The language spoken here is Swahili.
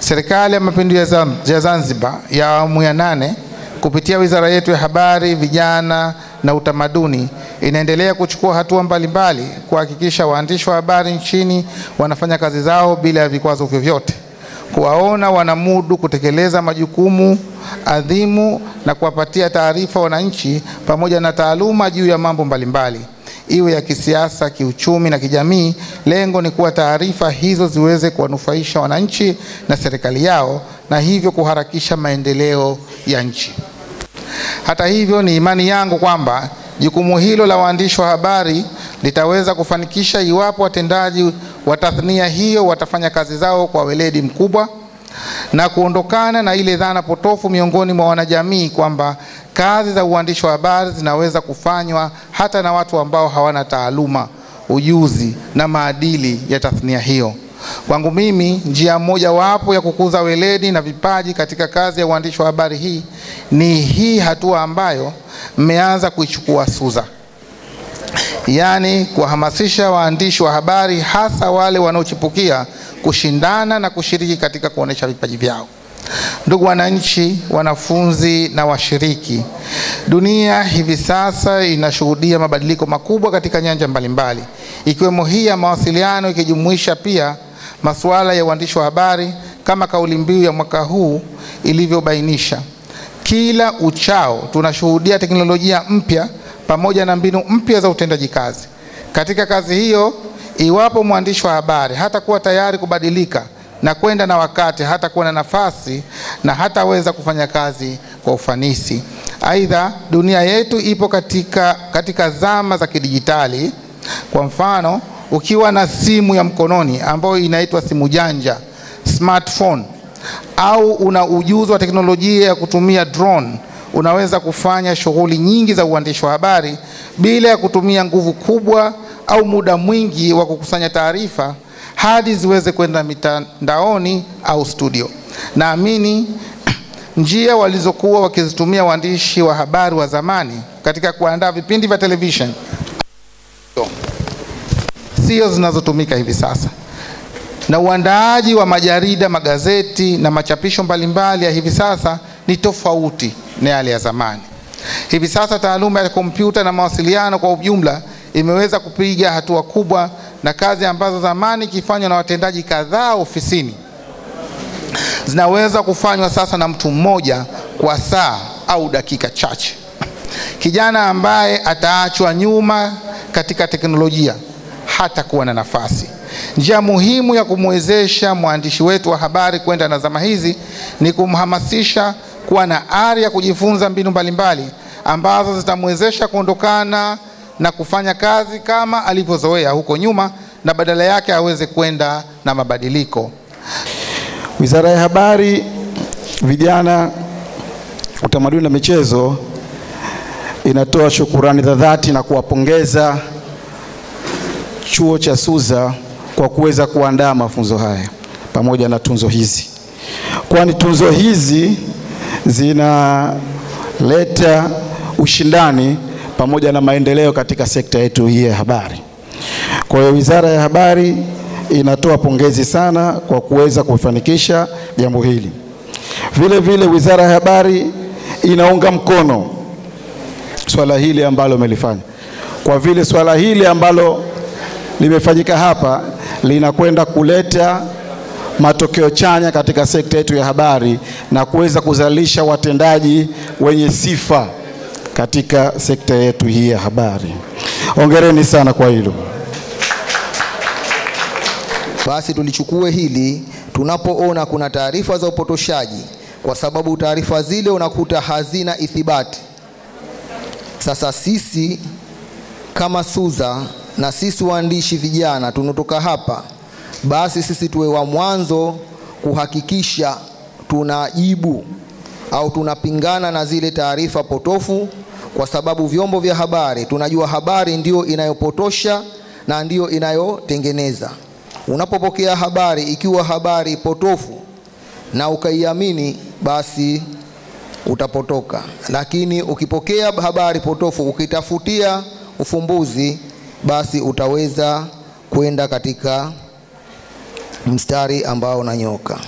Serikali ya Mapinduzi ya Zanzibar ya awamu ya 8 kupitia wizara yetu ya Habari, Vijana na Utamaduni inaendelea kuchukua hatua mbalimbali kuhakikisha waandishi wa habari nchini wanafanya kazi zao bila ya vikwazo vyovyote, kuwaona wanamudu kutekeleza majukumu adhimu na kuwapatia taarifa wananchi pamoja na taaluma juu ya mambo mbalimbali, iwe ya kisiasa, kiuchumi na kijamii. Lengo ni kuwa taarifa hizo ziweze kuwanufaisha wananchi na serikali yao na hivyo kuharakisha maendeleo ya nchi. Hata hivyo, ni imani yangu kwamba jukumu hilo la waandishi wa habari litaweza kufanikisha iwapo watendaji wa tasnia hiyo watafanya kazi zao kwa weledi mkubwa na kuondokana na ile dhana potofu miongoni mwa wanajamii kwamba kazi za uandishi wa habari zinaweza kufanywa hata na watu ambao hawana taaluma, ujuzi na maadili ya tasnia hiyo. Kwangu mimi, njia moja wapo ya kukuza weledi na vipaji katika kazi ya uandishi wa habari hii ni hii hatua ambayo mmeanza kuichukua SUZA, yaani kuhamasisha waandishi wa habari hasa wale wanaochipukia kushindana na kushiriki katika kuonesha vipaji vyao. Ndugu wananchi, wanafunzi na washiriki, dunia hivi sasa inashuhudia mabadiliko makubwa katika nyanja mbalimbali, ikiwemo hii ya mawasiliano, ikijumuisha pia masuala ya uandishi wa habari kama kauli mbiu ya mwaka huu ilivyobainisha. Kila uchao tunashuhudia teknolojia mpya pamoja na mbinu mpya za utendaji kazi. Katika kazi hiyo, iwapo mwandishi wa habari hatakuwa tayari kubadilika na kwenda na wakati, hatakuwa na nafasi na hataweza kufanya kazi kwa ufanisi. Aidha, dunia yetu ipo katika zama za kidijitali. Kwa mfano, ukiwa na simu ya mkononi ambayo inaitwa simu janja, smartphone, au una ujuzi wa teknolojia ya kutumia drone, unaweza kufanya shughuli nyingi za uandishi wa habari bila ya kutumia nguvu kubwa au muda mwingi wa kukusanya taarifa hadi ziweze kwenda mitandaoni au studio. Naamini njia walizokuwa wakizitumia waandishi wa habari wa zamani katika kuandaa vipindi vya television sio zinazotumika hivi sasa, na uandaaji wa majarida, magazeti na machapisho mbalimbali ya hivi sasa ni tofauti na yale ya zamani. Hivi sasa taaluma ya kompyuta na mawasiliano kwa ujumla imeweza kupiga hatua kubwa, na kazi ambazo zamani kifanywa na watendaji kadhaa ofisini zinaweza kufanywa sasa na mtu mmoja kwa saa au dakika chache. Kijana ambaye ataachwa nyuma katika teknolojia hata kuwa na nafasi. Njia muhimu ya kumwezesha mwandishi wetu wa habari kwenda na zama hizi ni kumhamasisha kuwa na ari ya kujifunza mbinu mbalimbali ambazo zitamwezesha kuondokana na kufanya kazi kama alivyozoea huko nyuma, na badala yake aweze kwenda na mabadiliko. Wizara ya Habari, Vijana, Utamaduni na Michezo inatoa shukurani za dhati na kuwapongeza chuo cha SUZA kwa kuweza kuandaa mafunzo haya pamoja na tunzo hizi, kwani tunzo hizi zinaleta ushindani pamoja na maendeleo katika sekta yetu hii ya habari. Kwa hiyo Wizara ya Habari inatoa pongezi sana kwa kuweza kufanikisha jambo hili. Vile vile Wizara ya Habari inaunga mkono swala hili ambalo umelifanya, kwa vile swala hili ambalo limefanyika hapa linakwenda kuleta matokeo chanya katika sekta yetu ya habari na kuweza kuzalisha watendaji wenye sifa katika sekta yetu hii ya habari. Hongereni sana kwa hilo. Basi tulichukue hili tunapoona kuna taarifa za upotoshaji, kwa sababu taarifa zile unakuta hazina ithibati. Sasa sisi kama SUZA na sisi waandishi vijana tunatoka hapa, basi sisi tuwe wa mwanzo kuhakikisha tunajibu au tunapingana na zile taarifa potofu, kwa sababu vyombo vya habari tunajua habari ndio inayopotosha na ndio inayotengeneza. Unapopokea habari ikiwa habari potofu na ukaiamini, basi utapotoka. Lakini ukipokea habari potofu ukitafutia ufumbuzi, basi utaweza kwenda katika mstari ambao unanyoka.